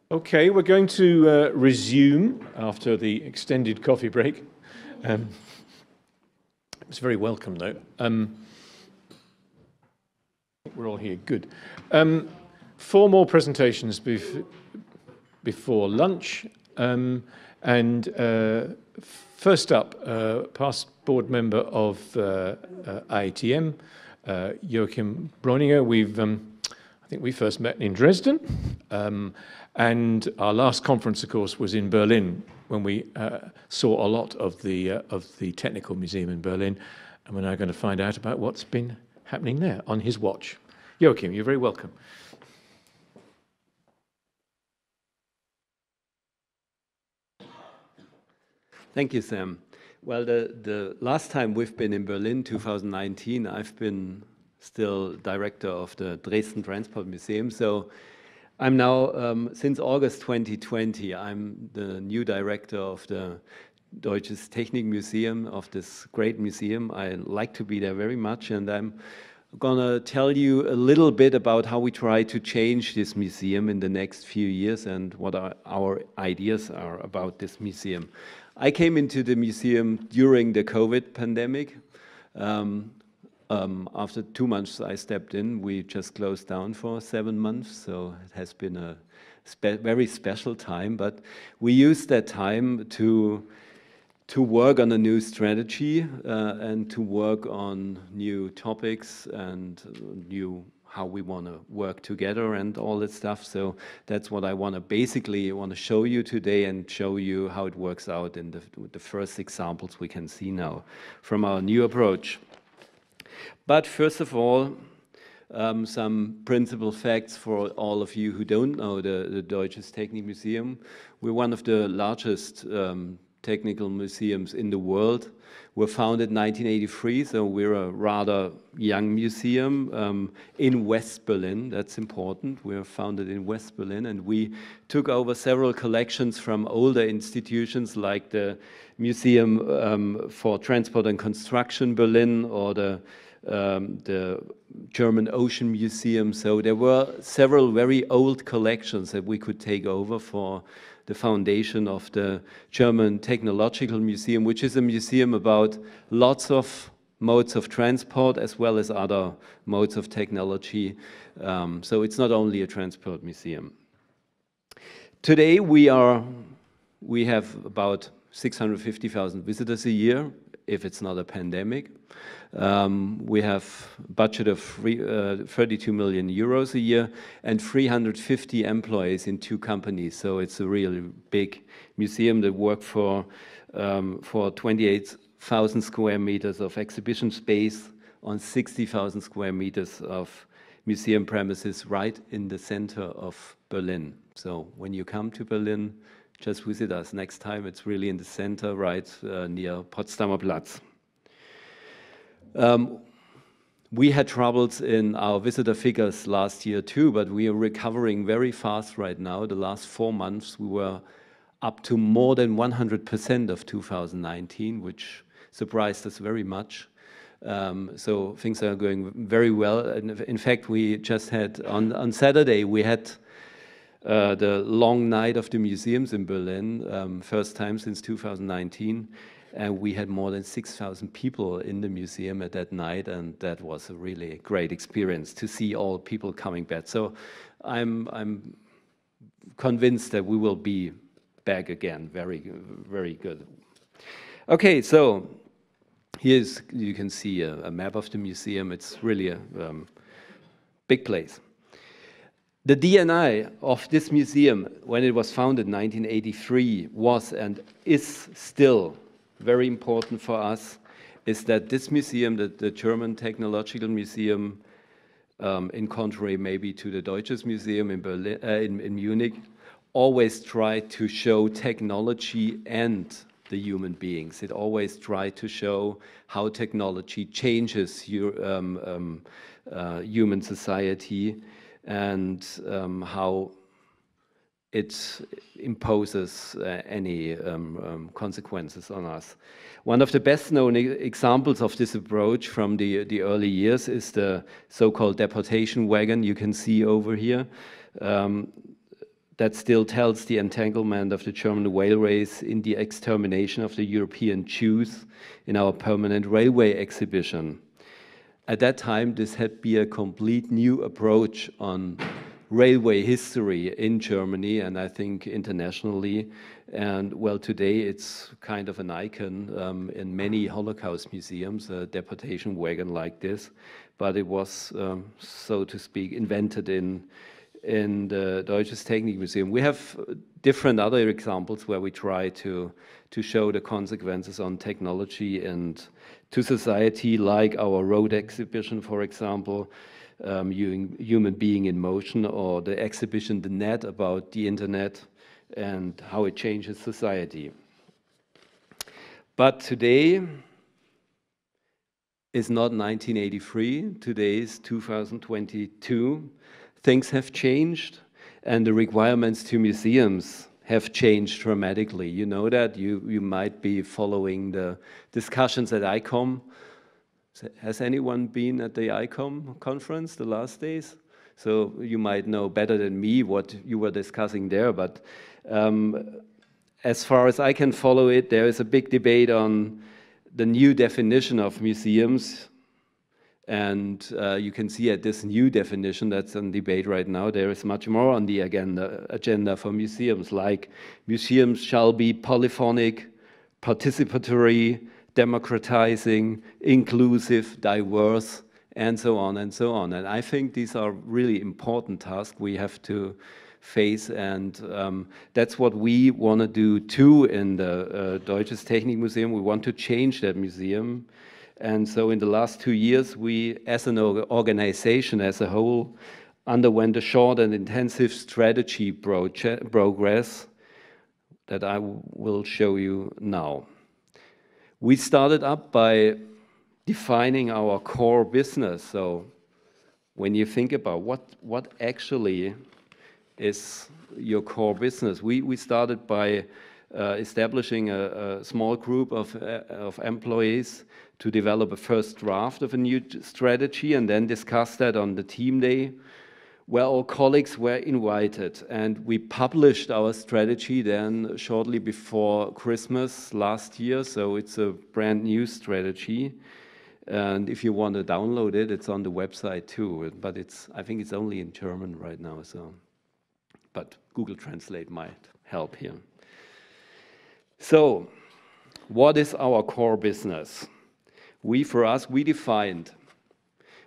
Okay, we're going to resume after the extended coffee break. It was very welcome, though. We're all here. Good. 4 more presentations before lunch. First up, past board member of IATM, Joachim Breuninger. I think we first met in Dresden. And our last conference, of course, was in Berlin when we saw a lot of the Technical Museum in Berlin. And we're now going to find out about what's been happening there on his watch. Joachim, you're very welcome. Thank you, Sam. Well, the last time we've been in Berlin, 2019, I've been still director of the Dresden Transport Museum. So I'm now, since August 2020, I'm the new director of the Deutsches Technikmuseum, of this great museum. I like to be there very much, and I'm gonna tell you a little bit about how we try to change this museum in the next few years and what our ideas are about this museum. I came into the museum during the COVID pandemic. After 2 months I stepped in, we just closed down for 7 months, so it has been a very special time, but we used that time to work on a new strategy and to work on new topics and how we want to work together and all that stuff. So that's what I want to show you today and show you how it works out in the first examples we can see now from our new approach. But first of all, some principal facts for all of you who don't know the Deutsches Technikmuseum. We're one of the largest technical museums in the world. We're founded in 1983, so we're a rather young museum in West Berlin. That's important. We're founded in West Berlin, and we took over several collections from older institutions like the Museum for Transport and Construction Berlin or the German Ocean Museum. So there were several very old collections that we could take over for the foundation of the German Technological Museum, which is a museum about lots of modes of transport as well as other modes of technology. So it's not only a transport museum. Today we have about 650,000 visitors a year, if it's not a pandemic. We have a budget of 32 million euros a year and 350 employees in 2 companies. So it's a really big museum that works for 28,000 square meters of exhibition space on 60,000 square meters of museum premises right in the center of Berlin. So when you come to Berlin, just visit us next time. It's really in the center, right near Potsdamer Platz. We had troubles in our visitor figures last year too, but we are recovering very fast right now. The last 4 months we were up to more than 100% of 2019, which surprised us very much. So things are going very well. And in fact, we just had, on Saturday, we had the long night of the museums in Berlin, first time since 2019. And we had more than 6,000 people in the museum at that night, and that was a really great experience to see all people coming back. So I'm convinced that we will be back again. Very, very good. Okay, so here's, you can see a map of the museum. It's really a big place. The DNA of this museum, when it was founded in 1983, was and is still very important for us, is that this museum, the German Technological Museum, in contrary maybe to the Deutsches Museum in Berlin, in Munich, always tried to show technology and the human beings. It always tried to show how technology changes human society and how it imposes any consequences on us. One of the best known examples of this approach from the early years is the so-called deportation wagon you can see over here. that still tells the entanglement of the German railways in the extermination of the European Jews in our permanent railway exhibition. At that time, this had been a complete new approach on railway history in Germany and I think internationally. And well, today it's kind of an icon in many Holocaust museums, a deportation wagon like this. But it was, so to speak, invented in the Deutsches Technikmuseum. We have different other examples where we try to show the consequences on technology and to society, like our road exhibition, for example, Human Being in Motion, or the exhibition The Net about the internet and how it changes society. But today is not 1983, today is 2022. Things have changed and the requirements to museums have changed dramatically. You know that, you might be following the discussions at ICOM. Has anyone been at the ICOM conference the last days? So you might know better than me what you were discussing there, but as far as I can follow it, there is a big debate on the new definition of museums. And you can see at this new definition that's on debate right now, there is much more on the agenda for museums, like museums shall be polyphonic, participatory, democratizing, inclusive, diverse, and so on and so on. And I think these are really important tasks we have to face, and that's what we want to do too in the Deutsches Technikmuseum. We want to change that museum. And so in the last 2 years, we, as an organization as a whole, underwent a short and intensive strategy progress that I will show you now. We started up by defining our core business. So when you think about what actually is your core business, we started by establishing a small group of employees to develop a first draft of a new strategy and then discuss that on the team day, where all colleagues were invited. And we published our strategy then shortly before Christmas last year, so it's a brand new strategy. And if you want to download it, it's on the website too, but I think it's only in German right now, so. But Google Translate might help here. So, what is our core business? We defined,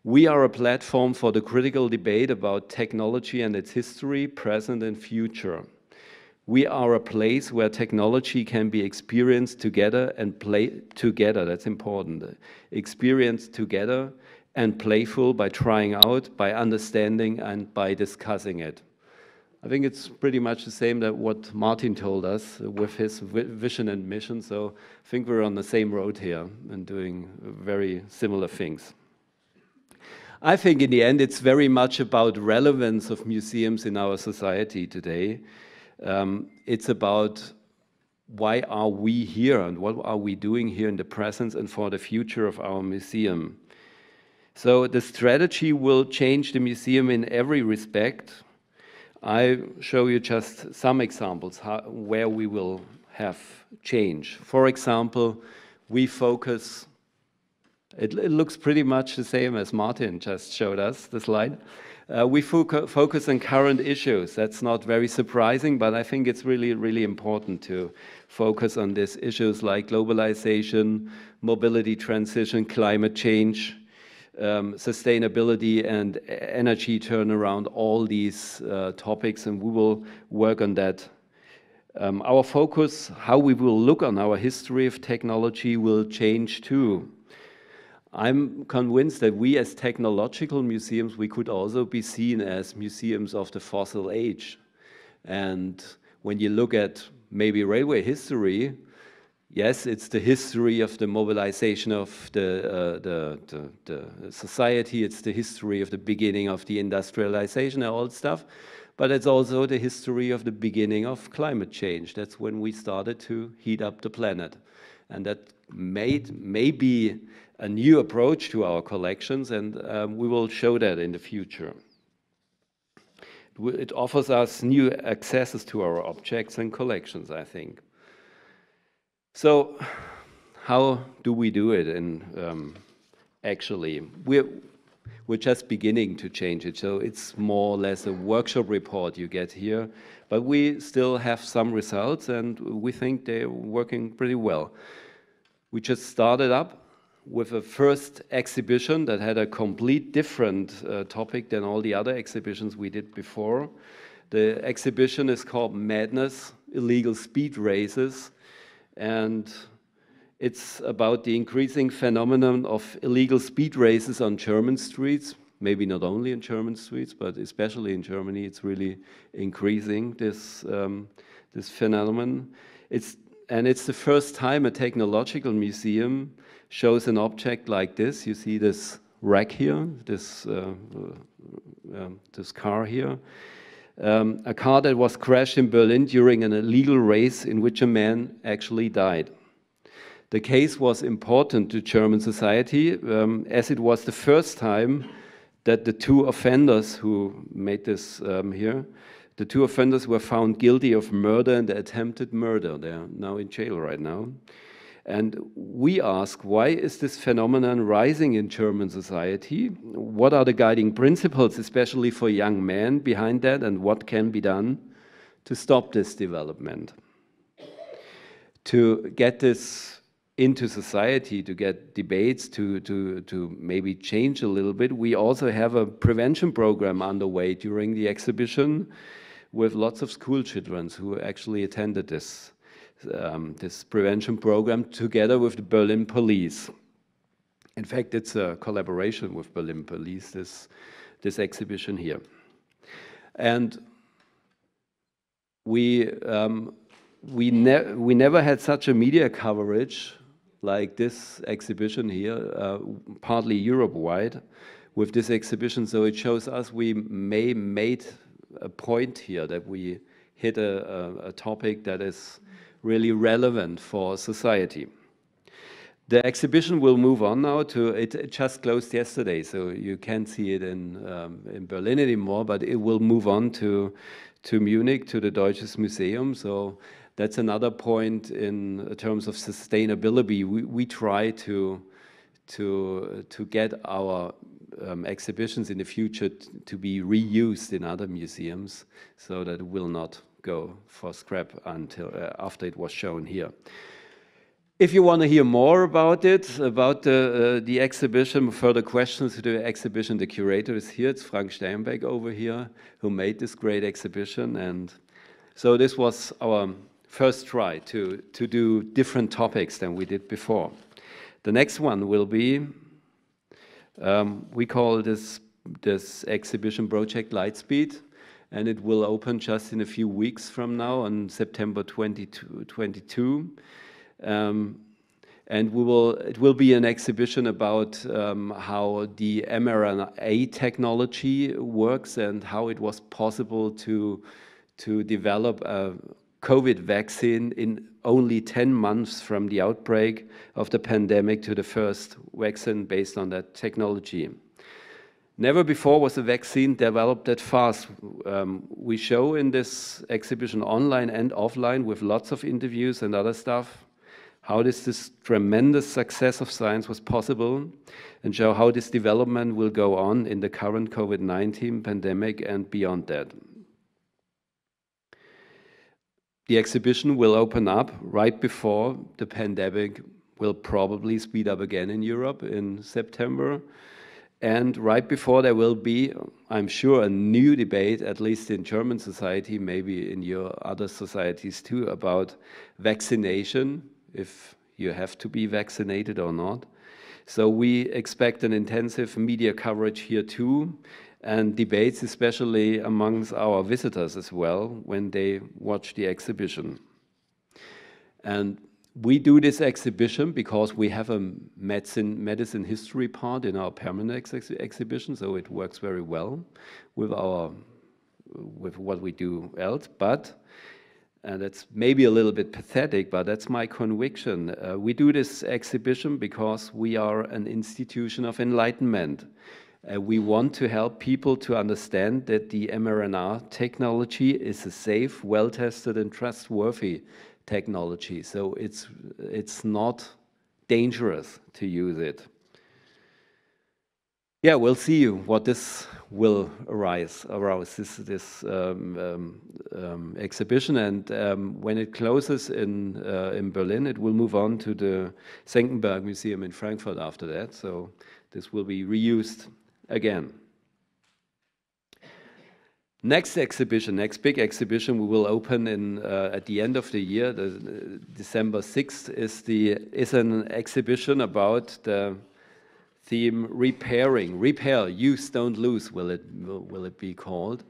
we are a platform for the critical debate about technology and its history, present and future. We are a place where technology can be experienced together and play together, that's important. Experienced together and playful by trying out, by understanding and by discussing it. I think it's pretty much the same that what Martin told us with his vision and mission, so I think we're on the same road here and doing very similar things. I think in the end it's very much about relevance of museums in our society today. It's about why are we here and what are we doing here in the present and for the future of our museum. So the strategy will change the museum in every respect. I show you just some examples where we will have change. For example, we focus, it looks pretty much the same as Martin just showed us, the slide. We focus on current issues. That's not very surprising, but I think it's really, really important to focus on these issues like globalization, mobility transition, climate change, sustainability and energy turnaround, all these topics, and we will work on that. Our focus, how we will look on our history of technology, will change too. I'm convinced that we as technological museums, we could also be seen as museums of the fossil age. And when you look at maybe railway history, yes, it's the history of the mobilization of the society, it's the history of the beginning of the industrialization and all that stuff, but it's also the history of the beginning of climate change. That's when we started to heat up the planet. And that may be a new approach to our collections, and we will show that in the future. it offers us new accesses to our objects and collections, I think. So how do we do it? And actually, we're just beginning to change it. So it's more or less a workshop report you get here, but we still have some results and we think they're working pretty well. We just started up with a first exhibition that had a complete different topic than all the other exhibitions we did before. The exhibition is called Madness, Illegal Speed Races, and it's about the increasing phenomenon of illegal speed races on German streets. Maybe not only in German streets, but especially in Germany, it's really increasing, this phenomenon. It's the first time a technological museum shows an object like this. You see this rack here, this car here. A car that was crashed in Berlin during an illegal race in which a man actually died. The case was important to German society as it was the first time that the two offenders who made this here, the two offenders were found guilty of murder and attempted murder. They are now in jail right now. And we ask, why is this phenomenon rising in German society? What are the guiding principles, especially for young men, behind that, and what can be done to stop this development? To get this into society, to get debates to maybe change a little bit, we also have a prevention program underway during the exhibition with lots of school children who actually attended this prevention program together with the Berlin police. In fact, it's a collaboration with Berlin police, this exhibition here. And we never had such a media coverage like this exhibition here, partly Europe-wide, with this exhibition. So it shows us we made a point here that we hit a topic that is really relevant for society. The exhibition will move on now to, it just closed yesterday, so you can't see it in Berlin anymore, but it will move on to Munich, to the Deutsches Museum. So that's another point in terms of sustainability. We try to get our exhibitions in the future to be reused in other museums so that it will not go for scrap until after it was shown here. If you want to hear more about it, about the exhibition, further questions to the exhibition, the curator is here. It's Frank Steinbeck over here, who made this great exhibition. And so this was our first try to do different topics than we did before. The next one will be, we call this exhibition Project Lightspeed, and it will open just in a few weeks from now on September 22. And it will be an exhibition about how the mRNA technology works and how it was possible to develop a COVID vaccine in only 10 months from the outbreak of the pandemic to the first vaccine based on that technology. Never before was a vaccine developed that fast. We show in this exhibition online and offline with lots of interviews and other stuff how this tremendous success of science was possible and show how this development will go on in the current COVID-19 pandemic and beyond that. The exhibition will open up right before the pandemic will probably speed up again in Europe in September. And right before there will be, I'm sure, a new debate, at least in German society, maybe in your other societies too, about vaccination, if you have to be vaccinated or not. So we expect an intensive media coverage here too, and debates especially amongst our visitors as well when they watch the exhibition. And we do this exhibition because we have a medicine history part in our permanent exhibition, so it works very well with what we do else. But, and that's maybe a little bit pathetic, but that's my conviction. We do this exhibition because we are an institution of enlightenment. We want to help people to understand that the mRNA technology is a safe, well-tested and trustworthy technology. So it's not dangerous to use it. Yeah, we'll see what this will arouse this exhibition, and when it closes in Berlin, it will move on to the Senckenberg Museum in Frankfurt after that. So this will be reused again. Next big exhibition we will open in at the end of the year, December 6th, is an exhibition about the theme repair, use, don't lose, will it be called.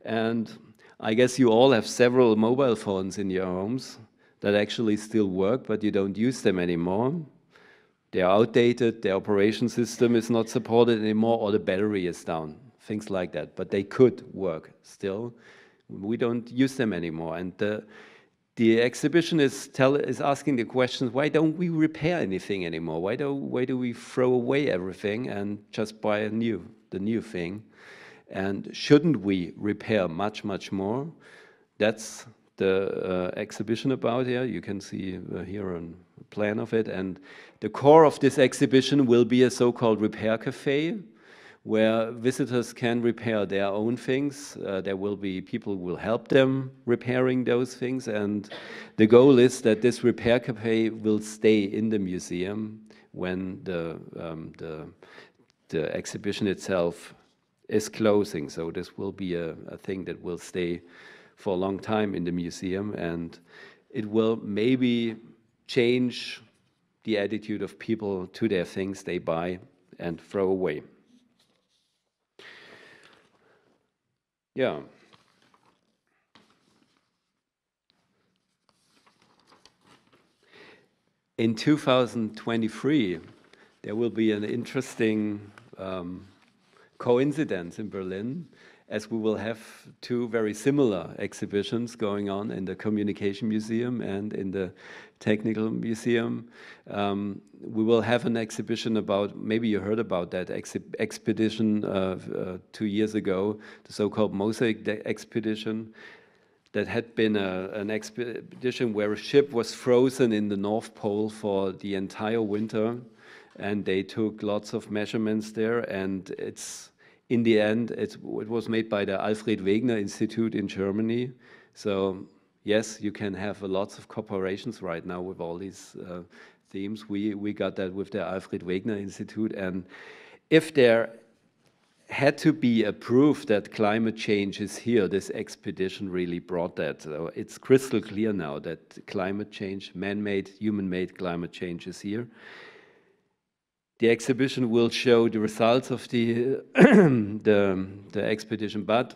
And I guess you all have several mobile phones in your homes that actually still work, but you don't use them anymore. They are outdated, their operation system is not supported anymore, or the battery is down, things like that. But they could work still. We don't use them anymore. And the exhibition is asking the question, why don't we repair anything anymore? Why do we throw away everything and just buy the new thing? And shouldn't we repair much, much more? That's the exhibition about here. You can see here a plan of it. And the core of this exhibition will be a so-called repair cafe, where visitors can repair their own things. There will be people who will help them repairing those things. And the goal is that this repair cafe will stay in the museum when the exhibition itself is closing. So this will be a thing that will stay for a long time in the museum, and it will maybe change the attitude of people to their things they buy and throw away. Yeah. In 2023, there will be an interesting coincidence in Berlin, as we will have two very similar exhibitions going on in the Communication Museum and in the Technical Museum. We will have an exhibition about, maybe you heard about that expedition 2 years ago, the so-called Mosaic expedition, that had been an expedition where a ship was frozen in the North Pole for the entire winter, and they took lots of measurements there, and in the end, it was made by the Alfred Wegener Institute in Germany. So yes, you can have lots of cooperations right now with all these themes. We got that with the Alfred Wegener Institute, and if there had to be a proof that climate change is here, this expedition really brought that. So it's crystal clear now that climate change, man-made, human-made climate change is here. The exhibition will show the results of the expedition, but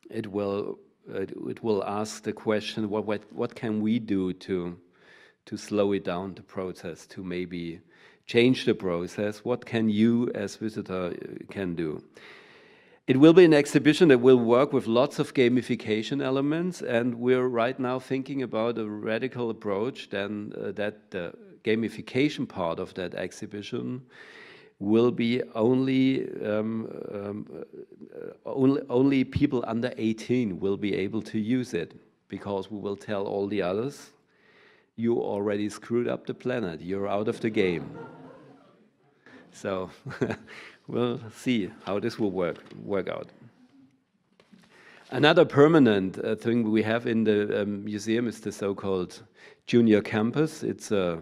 it will ask the question: what can we do to slow it down, the process, to maybe change the process? What can you as visitor can do? It will be an exhibition that will work with lots of gamification elements, and we're right now thinking about a radical approach then that the gamification part of that exhibition will be only people under 18 will be able to use it, because we will tell all the others, you already screwed up the planet, you're out of the game. So we'll see how this will work out. Another permanent thing we have in the museum is the so-called Junior Campus. It's a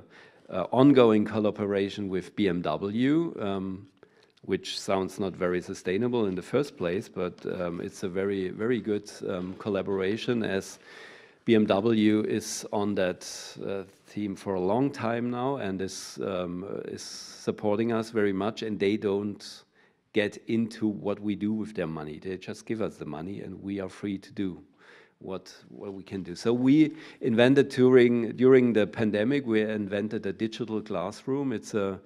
ongoing collaboration with BMW, which sounds not very sustainable in the first place, but it's a very, very good collaboration, as BMW is on that theme for a long time now, and is supporting us very much, and they don't get into what we do with their money. They just give us the money, and we are free to do what we can do. So we invented during the pandemic, we invented a digital classroom. It's a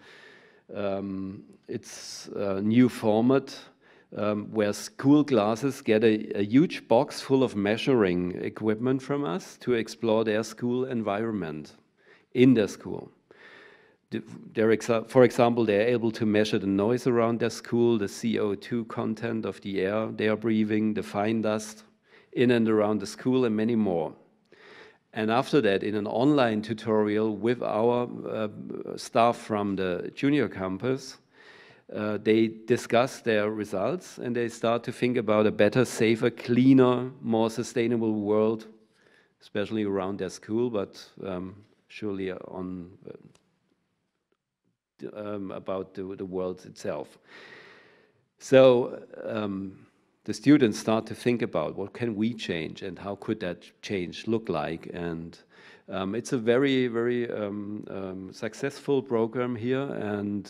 new format where school classes get a huge box full of measuring equipment from us to explore their school environment in their school. for example, they're able to measure the noise around their school, the CO2 content of the air they are breathing, the fine dust in and around the school, and many more. And after that, in an online tutorial with our staff from the junior campus, they discuss their results and they start to think about a better, safer, cleaner, more sustainable world, especially around their school, but surely on about the world itself. So the students start to think about what can we change and how could that change look like. And it's a very, very successful program here, and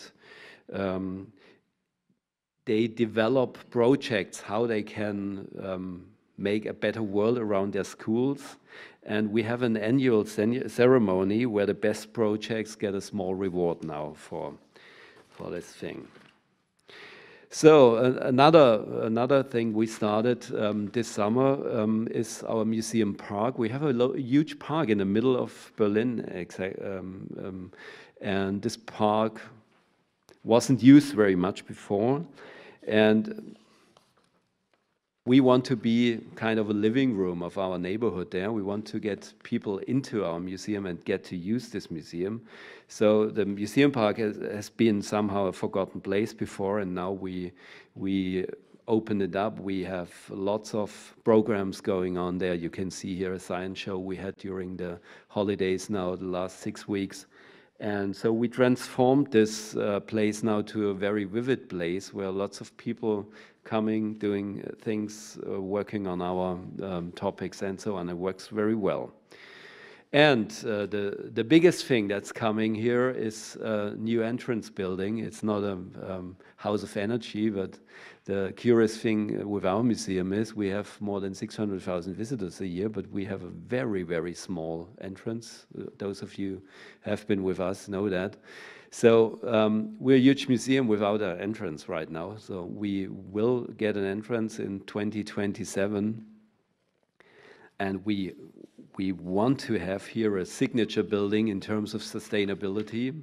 they develop projects how they can make a better world around their schools. And we have an annual ceremony where the best projects get a small reward now for this thing. So another thing we started this summer is our museum park. We have a huge park in the middle of Berlin, and this park wasn't used very much before. And we want to be kind of a living room of our neighborhood there. We want to get people into our museum and get to use this museum. So the museum park has been somehow a forgotten place before, and now we open it up. We have lots of programs going on there. You can see here a science show we had during the holidays now, the last 6 weeks. And so we transformed this place now to a very vivid place where lots of people coming, doing things, working on our topics and so on. It works very well. And the biggest thing that's coming here is a new entrance building. It's not a house of energy, but the curious thing with our museum is we have more than 600,000 visitors a year, but we have a very, very small entrance. Those of you who have been with us know that. So we're a huge museum without an entrance right now. So we will get an entrance in 2027. And we want to have here a signature building in terms of sustainability.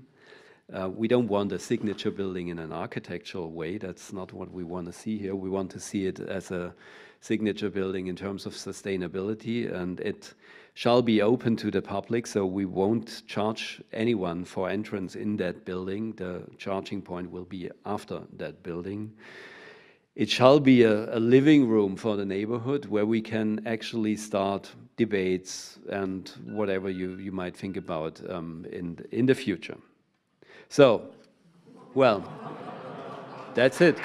We don't want a signature building in an architectural way. That's not what we want to see here. We want to see it as a signature building in terms of sustainability, and it shall be open to the public, so we won't charge anyone for entrance in that building. The charging point will be after that building. It shall be a living room for the neighborhood where we can actually start debates and whatever you might think about in the future. So, well, that's it.